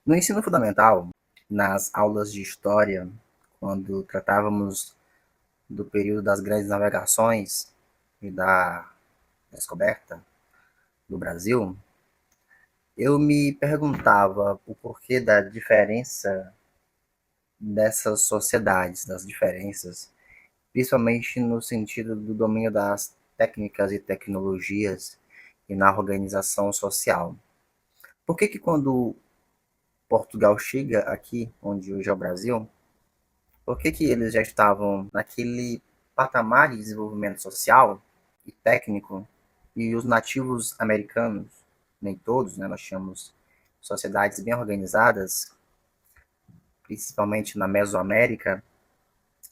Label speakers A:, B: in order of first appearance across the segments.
A: No ensino fundamental, nas aulas de história, quando tratávamos do período das grandes navegações e da descoberta do Brasil, eu me perguntava o porquê da diferença dessas sociedades, das diferenças, principalmente no sentido do domínio das técnicas e tecnologias e na organização social. Por que quando Portugal chega aqui, onde hoje é o Brasil, por que eles já estavam naquele patamar de desenvolvimento social e técnico e os nativos americanos, nem todos, né, nós tínhamos sociedades bem organizadas, principalmente na Mesoamérica,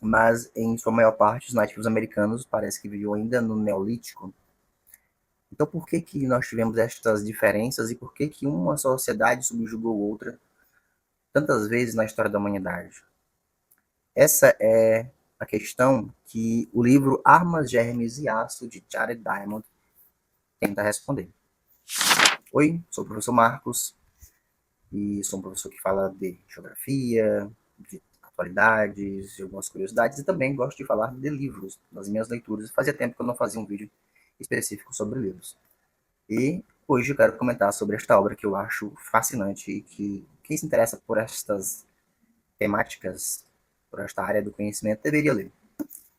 A: mas em sua maior parte os nativos americanos parece que viviam ainda no Neolítico. Então por que nós tivemos estas diferenças e por que uma sociedade subjugou outra tantas vezes na história da humanidade? Essa é a questão que o livro Armas, Germes e Aço, de Jared Diamond, tenta responder. Oi, sou o professor Marcos e sou um professor que fala de geografia, de atualidades, de algumas curiosidades e também gosto de falar de livros, das minhas leituras. Fazia tempo que eu não fazia um vídeo específico sobre livros. E hoje eu quero comentar sobre esta obra que eu acho fascinante e que quem se interessa por estas temáticas, por esta área do conhecimento, deveria ler.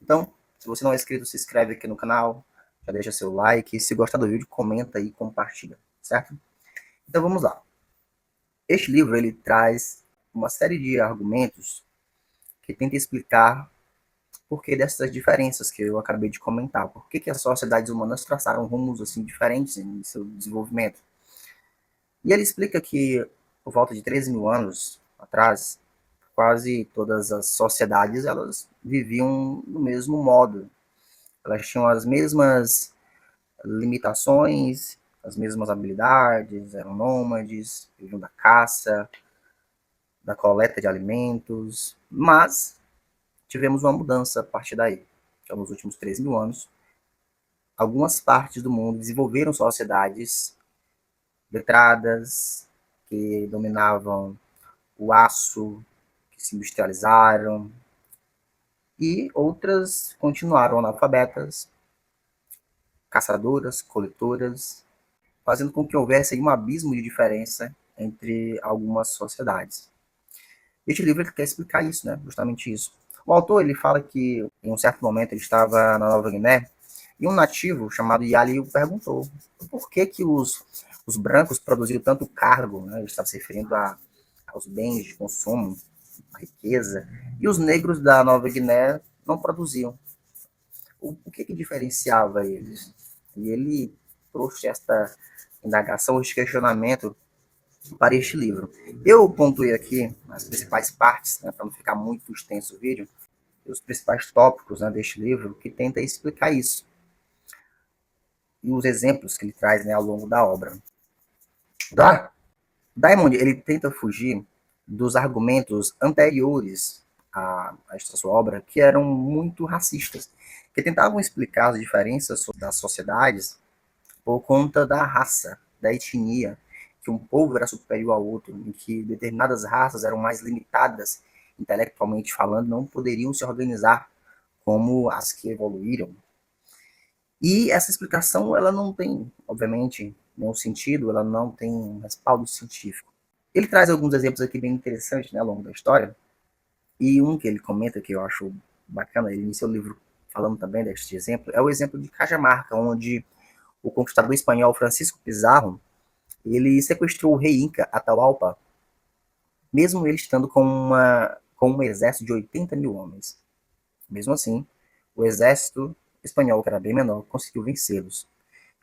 A: Então, se você não é inscrito, se inscreve aqui no canal, já deixa seu like, se gostar do vídeo, comenta e compartilha, certo? Então vamos lá. Este livro ele traz uma série de argumentos que tenta explicar por que dessas diferenças que eu acabei de comentar, por que as sociedades humanas traçaram rumos assim diferentes em seu desenvolvimento. E ele explica que por volta de 13 mil anos atrás, quase todas as sociedades elas viviam do mesmo modo. Elas tinham as mesmas limitações, as mesmas habilidades, eram nômades, viviam da caça, da coleta de alimentos, mas tivemos uma mudança a partir daí. Então, nos últimos 13 mil anos, algumas partes do mundo desenvolveram sociedades letradas, que dominavam o aço, que se industrializaram, e outras continuaram analfabetas, caçadoras, coletoras, fazendo com que houvesse um abismo de diferença entre algumas sociedades. Este livro ele quer explicar isso, né? Justamente isso. O autor ele fala que em um certo momento ele estava na Nova Guiné e um nativo chamado Yali o perguntou por que os brancos produziam tanto cargo, né? Ele estava se referindo aos bens de consumo, a riqueza, e os negros da Nova Guiné não produziam. O que diferenciava eles? E ele trouxe esta indagação, este questionamento para este livro. Eu pontuei aqui as principais partes, né, para não ficar muito extenso o vídeo, os principais tópicos, né, deste livro que tenta explicar isso e os exemplos que ele traz, né, ao longo da obra. Tá? Diamond ele tenta fugir dos argumentos anteriores a esta sua obra, que eram muito racistas, que tentavam explicar as diferenças das sociedades por conta da raça, da etnia, que um povo era superior ao outro, em que determinadas raças eram mais limitadas, intelectualmente falando, não poderiam se organizar como as que evoluíram. E essa explicação, ela não tem, obviamente, nenhum sentido, ela não tem um respaldo científico. Ele traz alguns exemplos aqui bem interessantes, né, ao longo da história, e um que ele comenta que eu acho bacana, ele inicia o livro falando também deste exemplo, é o exemplo de Cajamarca, onde o conquistador espanhol Francisco Pizarro ele sequestrou o rei Inca Atahualpa, mesmo ele estando com um exército de 80 mil homens. Mesmo assim, o exército espanhol, que era bem menor, conseguiu vencê-los.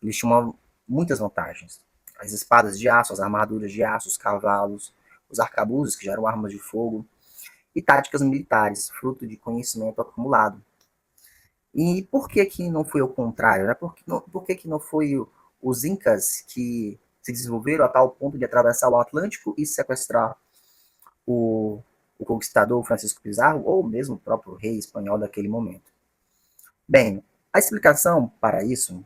A: Eles tinham muitas vantagens. As espadas de aço, as armaduras de aço, os cavalos, os arcabuzes, que já eram armas de fogo, e táticas militares, fruto de conhecimento acumulado. E por que não foi o contrário? Né? Por que não foi os Incas que se desenvolveram a tal ponto de atravessar o Atlântico e sequestrar o, o conquistador Francisco Pizarro, ou mesmo o próprio rei espanhol daquele momento? Bem, a explicação para isso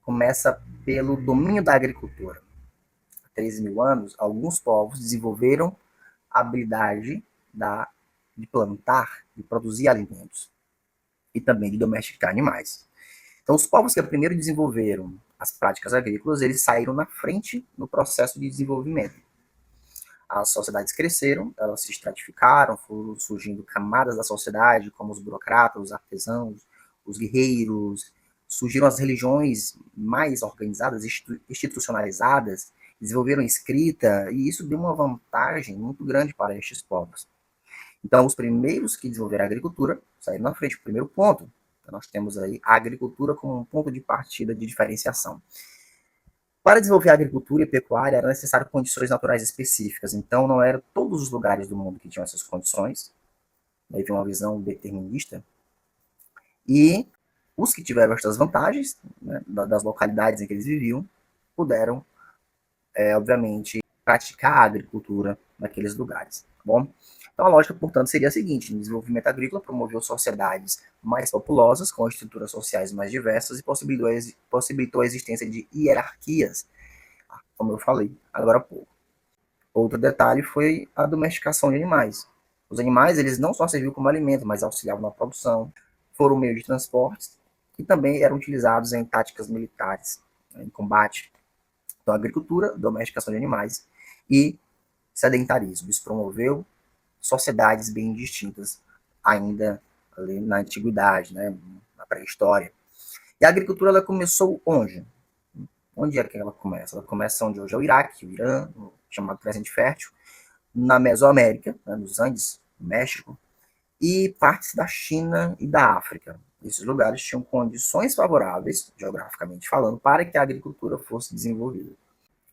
A: começa pelo domínio da agricultura. 13 mil anos, alguns povos desenvolveram a habilidade de plantar, de produzir alimentos e também de domesticar animais. Então, os povos que primeiro desenvolveram as práticas agrícolas, eles saíram na frente no processo de desenvolvimento. As sociedades cresceram, elas se estratificaram, foram surgindo camadas da sociedade, como os burocratas, os artesãos, os guerreiros, surgiram as religiões mais organizadas, institucionalizadas, desenvolveram escrita, e isso deu uma vantagem muito grande para estes povos. Então, os primeiros que desenvolveram a agricultura saíram na frente. O primeiro ponto, então, nós temos aí a agricultura como um ponto de partida de diferenciação. Para desenvolver a agricultura e a pecuária era necessário condições naturais específicas, então não eram todos os lugares do mundo que tinham essas condições, daí tem uma visão determinista, e os que tiveram estas vantagens, né, das localidades em que eles viviam, puderam, obviamente, praticar a agricultura naqueles lugares. Tá bom? Então a lógica, portanto, seria a seguinte: o desenvolvimento agrícola promoveu sociedades mais populosas, com estruturas sociais mais diversas e possibilitou a existência de hierarquias, como eu falei agora há pouco. Outro detalhe foi a domesticação de animais. Os animais, eles não só serviam como alimento, mas auxiliavam na produção, foram meio de transporte e também eram utilizados em táticas militares, em combate. Então, agricultura, domesticação de animais e sedentarismo. Isso promoveu sociedades bem distintas ainda ali na antiguidade, né, na pré-história. E a agricultura ela começou onde? Onde é que ela começa? Ela começa onde hoje é o Iraque, o Irã, o chamado Crescente Fértil, na Mesoamérica, né, nos Andes, no México, e partes da China e da África. Esses lugares tinham condições favoráveis, geograficamente falando, para que a agricultura fosse desenvolvida.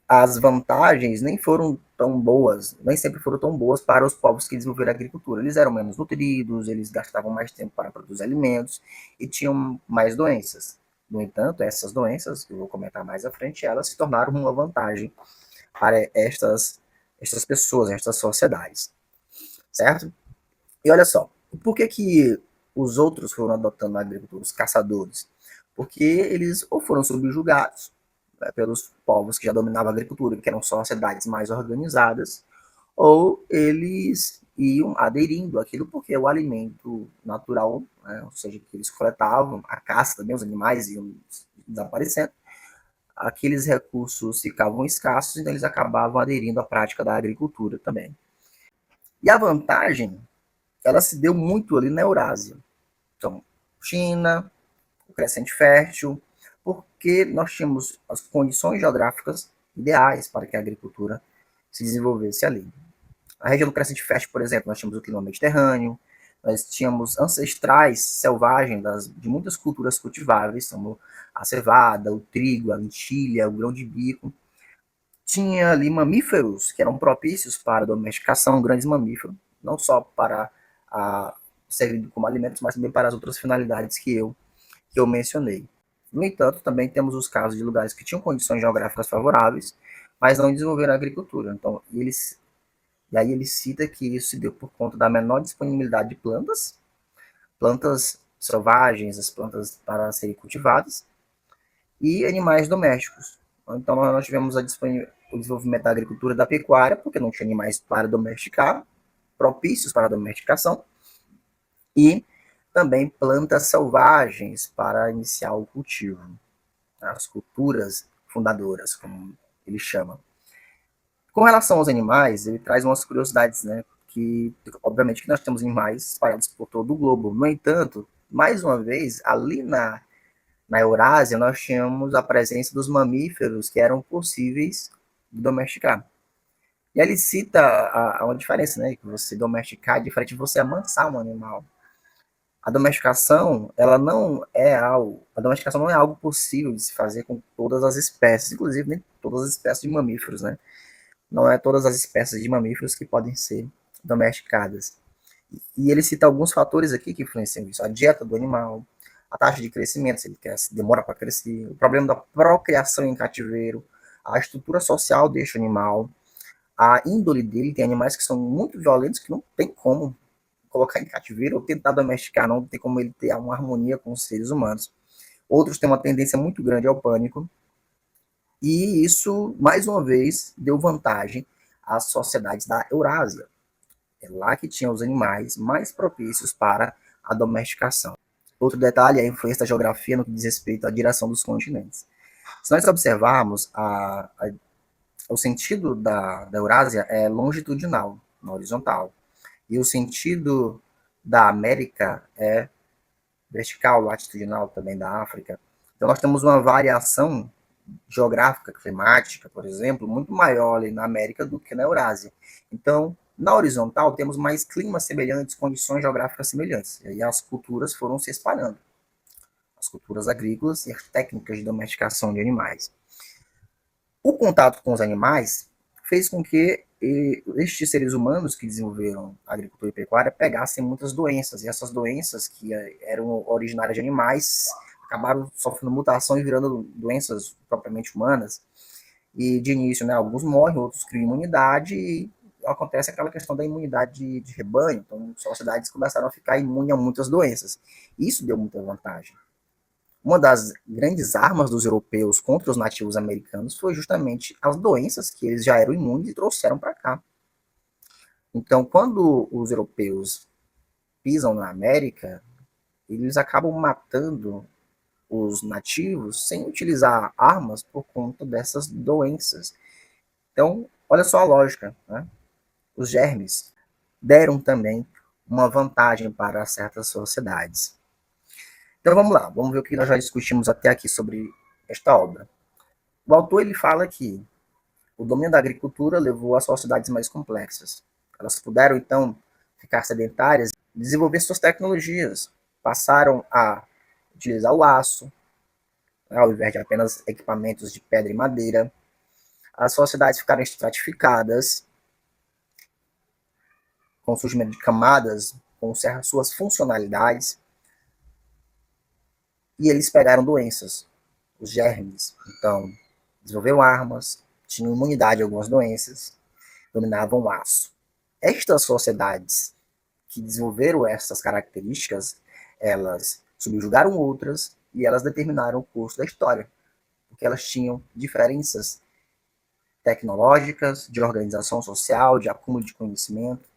A: As vantagens nem foram tão boas, nem sempre foram tão boas para os povos que desenvolveram a agricultura. Eles eram menos nutridos, eles gastavam mais tempo para produzir alimentos e tinham mais doenças. No entanto, essas doenças, que eu vou comentar mais à frente, elas se tornaram uma vantagem para estas pessoas, estas sociedades, certo? E olha só, por que os outros foram adotando a agricultura, os caçadores? Porque eles ou foram subjugados, né, pelos povos que já dominavam a agricultura, que eram sociedades mais organizadas, ou eles iam aderindo àquilo porque o alimento natural, né, ou seja, que eles coletavam, a caça também, os animais iam desaparecendo, aqueles recursos ficavam escassos, então eles acabavam aderindo à prática da agricultura também. E a vantagem, ela se deu muito ali na Eurásia. Então, China, o Crescente Fértil, porque nós tínhamos as condições geográficas ideais para que a agricultura se desenvolvesse ali. A região do Crescente Fértil, por exemplo, nós tínhamos o clima mediterrâneo, nós tínhamos ancestrais selvagens de muitas culturas cultiváveis, como a cevada, o trigo, a lentilha, o grão de bico. Tinha ali mamíferos que eram propícios para a domesticação, grandes mamíferos, não só para servir como alimentos, mas também para as outras finalidades que eu mencionei. No entanto, também temos os casos de lugares que tinham condições geográficas favoráveis, mas não desenvolveram a agricultura. Então, e aí ele cita que isso se deu por conta da menor disponibilidade de plantas selvagens, as plantas para serem cultivadas, e animais domésticos. Então, nós tivemos o desenvolvimento da agricultura e da pecuária, porque não tinha animais para domesticar, propícios para a domesticação, e também plantas selvagens para iniciar o cultivo, as culturas fundadoras, como ele chama. Com relação aos animais, ele traz umas curiosidades, né? Que, obviamente, que nós temos animais espalhados por todo o globo. No entanto, mais uma vez, ali na Eurásia, nós tínhamos a presença dos mamíferos que eram possíveis de domesticar. E aí ele cita uma diferença, né? Que você domesticar é diferente de você amansar um animal. A domesticação, ela não é algo, a domesticação não é algo possível de se fazer com todas as espécies, inclusive nem todas as espécies de mamíferos, né? Não é todas as espécies de mamíferos que podem ser domesticadas. E ele cita alguns fatores aqui que influenciam isso: a dieta do animal, a taxa de crescimento, se ele cresce, demora para crescer, o problema da procriação em cativeiro, a estrutura social deste animal, a índole dele. Tem animais que são muito violentos que não tem como colocar em cativeiro ou tentar domesticar, não tem como ele ter uma harmonia com os seres humanos. Outros têm uma tendência muito grande ao pânico. E isso, mais uma vez, deu vantagem às sociedades da Eurásia. É lá que tinham os animais mais propícios para a domesticação. Outro detalhe é a influência da geografia no que diz respeito à direção dos continentes. Se nós observarmos, o sentido da Eurásia é longitudinal, na horizontal, e o sentido da América é vertical, latitudinal também da África. Então nós temos uma variação geográfica, climática, por exemplo, muito maior ali na América do que na Eurásia. Então, na horizontal, temos mais climas semelhantes, condições geográficas semelhantes. E aí as culturas foram se espalhando. As culturas agrícolas e as técnicas de domesticação de animais. O contato com os animais fez com que estes seres humanos que desenvolveram a agricultura e pecuária pegassem muitas doenças, e essas doenças que eram originárias de animais acabaram sofrendo mutação e virando doenças propriamente humanas. E de início, né, alguns morrem, outros criam imunidade, e acontece aquela questão da imunidade de rebanho. Então, sociedades começaram a ficar imunes a muitas doenças. Isso deu muita vantagem. Uma das grandes armas dos europeus contra os nativos americanos foi justamente as doenças que eles já eram imunes e trouxeram para cá. Então, quando os europeus pisam na América, eles acabam matando os nativos sem utilizar armas por conta dessas doenças. Então, olha só a lógica, né? Os germes deram também uma vantagem para certas sociedades. Então vamos lá, vamos ver o que nós já discutimos até aqui sobre esta obra. O autor ele fala que o domínio da agricultura levou a sociedades mais complexas. Elas puderam então ficar sedentárias, desenvolver suas tecnologias, passaram a utilizar o aço, né, ao invés de apenas equipamentos de pedra e madeira. As sociedades ficaram estratificadas, com o surgimento de camadas com suas funcionalidades, e eles pegaram doenças, os germes. Então, desenvolveram armas, tinham imunidade a algumas doenças, dominavam o aço. Estas sociedades que desenvolveram essas características, elas subjugaram outras e elas determinaram o curso da história, porque elas tinham diferenças tecnológicas, de organização social, de acúmulo de conhecimento.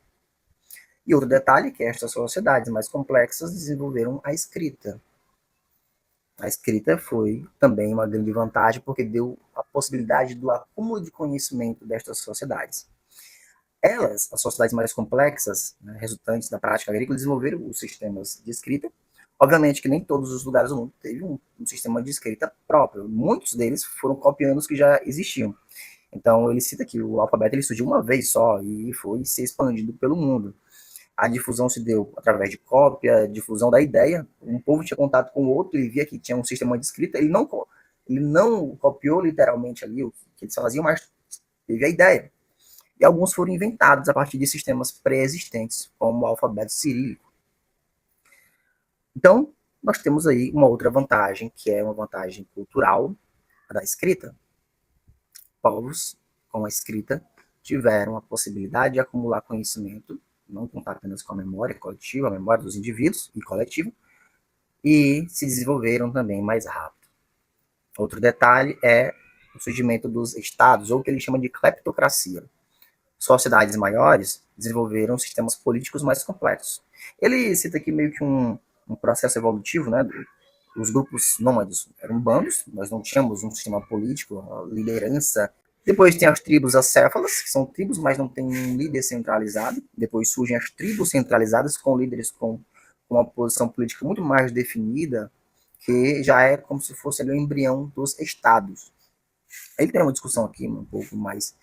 A: E outro detalhe é que estas sociedades mais complexas desenvolveram a escrita. A escrita foi também uma grande vantagem porque deu a possibilidade do acúmulo de conhecimento destas sociedades. Elas, as sociedades mais complexas, né, resultantes da prática agrícola, desenvolveram os sistemas de escrita. Obviamente que nem todos os lugares do mundo teve um sistema de escrita próprio. Muitos deles foram copiando os que já existiam. Então ele cita que o alfabeto ele surgiu uma vez só e foi se expandindo pelo mundo. A difusão se deu através de cópia, difusão da ideia. Um povo tinha contato com o outro e via que tinha um sistema de escrita. Ele não copiou literalmente ali o que eles faziam, mas teve a ideia. E alguns foram inventados a partir de sistemas pré-existentes, como o alfabeto cirílico. Então, nós temos aí uma outra vantagem, que é uma vantagem cultural da escrita. Povos com a escrita tiveram a possibilidade de acumular conhecimento, não contar apenas com a memória coletiva, a memória dos indivíduos e coletiva, e se desenvolveram também mais rápido. Outro detalhe é o surgimento dos estados, ou o que ele chama de cleptocracia. Sociedades maiores desenvolveram sistemas políticos mais complexos. Ele cita aqui meio que um processo evolutivo, né? Os grupos nômades eram bandos, nós não tínhamos um sistema político, uma liderança. Depois tem as tribos acéfalas, que são tribos, mas não tem um líder centralizado. Depois surgem as tribos centralizadas, com líderes com uma posição política muito mais definida, que já é como se fosse ali o embrião dos estados. Ele tem uma discussão aqui um pouco mais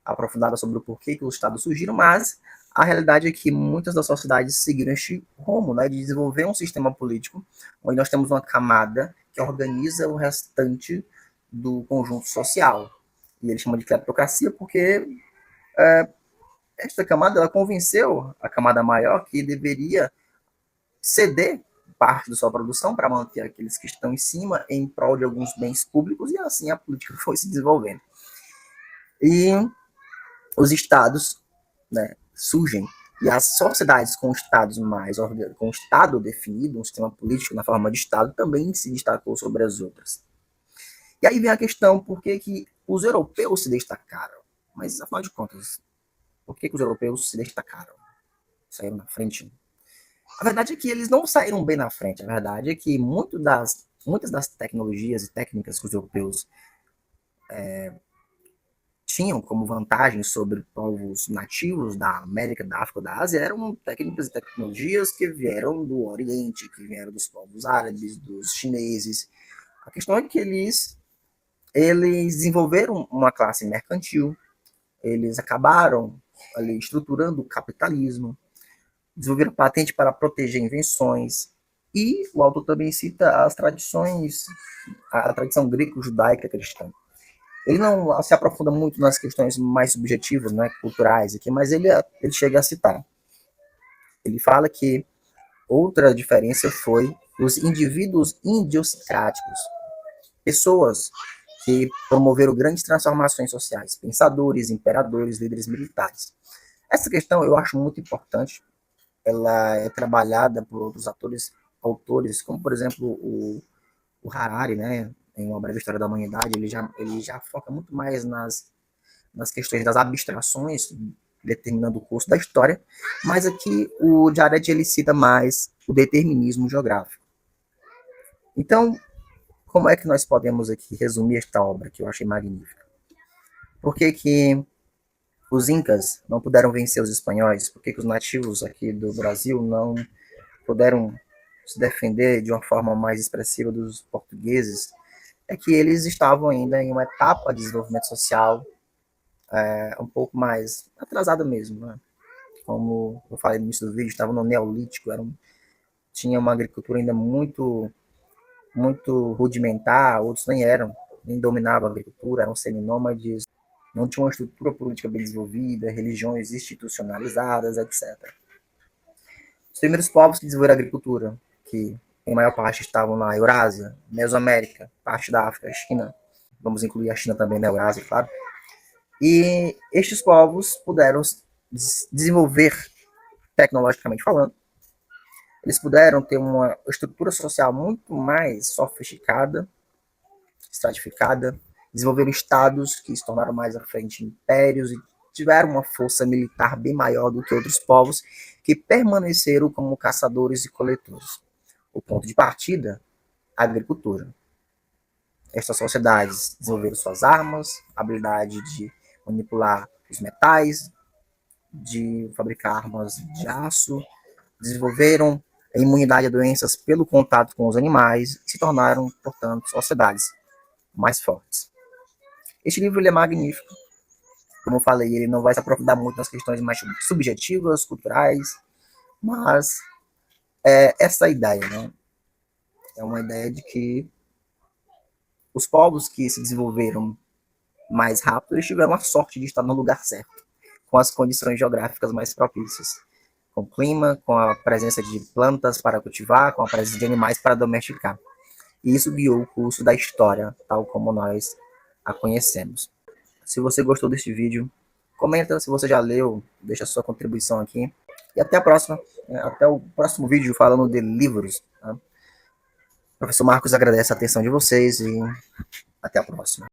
A: aprofundada sobre o porquê que os estados surgiram, mas a realidade é que muitas das sociedades seguiram este rumo, né, de desenvolver um sistema político onde nós temos uma camada que organiza o restante do conjunto social. E ele chama de cleptocracia porque esta camada ela convenceu a camada maior que deveria ceder parte da sua produção para manter aqueles que estão em cima em prol de alguns bens públicos, e assim a política foi se desenvolvendo. E os estados, né, surgem, e as sociedades com estados mais com estado definido, um sistema político na forma de estado, também se destacou sobre as outras. E aí vem a questão, por que, que os europeus se destacaram? Mas, afinal de contas, por que, que os europeus se destacaram? Saíram na frente? A verdade é que eles não saíram bem na frente. A verdade é que muitas das tecnologias e técnicas que os europeus tinham como vantagem sobre povos nativos da América, da África, da Ásia, eram técnicas e tecnologias que vieram do Oriente, que vieram dos povos árabes, dos chineses. A questão é que eles desenvolveram uma classe mercantil, eles acabaram ali estruturando o capitalismo, desenvolveram patente para proteger invenções, e o autor também cita as tradições, a tradição greco-judaica cristã. Ele não se aprofunda muito nas questões mais subjetivas, né, culturais aqui, mas ele chega a citar. Ele fala que outra diferença foi os indivíduos idiosincráticos, pessoas que promoveram grandes transformações sociais, pensadores, imperadores, líderes militares. Essa questão eu acho muito importante. Ela é trabalhada por outros autores, como por exemplo o Harari, né, em Uma Breve História da Humanidade. Ele já foca muito mais nas questões das abstrações, determinando o curso da história, mas aqui o Jared ele cita mais o determinismo geográfico. Então, como é que nós podemos aqui resumir esta obra que eu achei magnífica? Por que, que os incas não puderam vencer os espanhóis? Por que, que os nativos aqui do Brasil não puderam se defender de uma forma mais expressiva dos portugueses? É que eles estavam ainda em uma etapa de desenvolvimento social um pouco mais atrasada mesmo, né? Como eu falei no início do vídeo, estavam no Neolítico, tinha uma agricultura ainda muito rudimentar, outros nem dominavam a agricultura, eram seminômades, não tinha uma estrutura política bem desenvolvida, religiões institucionalizadas, etc. Os primeiros povos que desenvolveram a agricultura, que em maior parte estavam na Eurásia, Mesoamérica, parte da África, China, vamos incluir a China também na Eurásia, claro. E estes povos puderam desenvolver, tecnologicamente falando, eles puderam ter uma estrutura social muito mais sofisticada, estratificada, desenvolveram estados que se tornaram mais à frente impérios e tiveram uma força militar bem maior do que outros povos que permaneceram como caçadores e coletores. O ponto de partida, a agricultura. Estas sociedades desenvolveram suas armas, habilidade de manipular os metais, de fabricar armas de aço, desenvolveram a imunidade a doenças pelo contato com os animais e se tornaram, portanto, sociedades mais fortes. Este livro ele é magnífico. Como eu falei, ele não vai se aprofundar muito nas questões mais subjetivas, culturais, mas essa ideia, né? É uma ideia de que os povos que se desenvolveram mais rápido, eles tiveram a sorte de estar no lugar certo, com as condições geográficas mais propícias, com o clima, com a presença de plantas para cultivar, com a presença de animais para domesticar. E isso guiou o curso da história, tal como nós a conhecemos. Se você gostou deste vídeo, comenta. Se você já leu, deixa a sua contribuição aqui. E até a próxima. Até o próximo vídeo falando de livros. Tá? O professor Marcos agradece a atenção de vocês e até a próxima.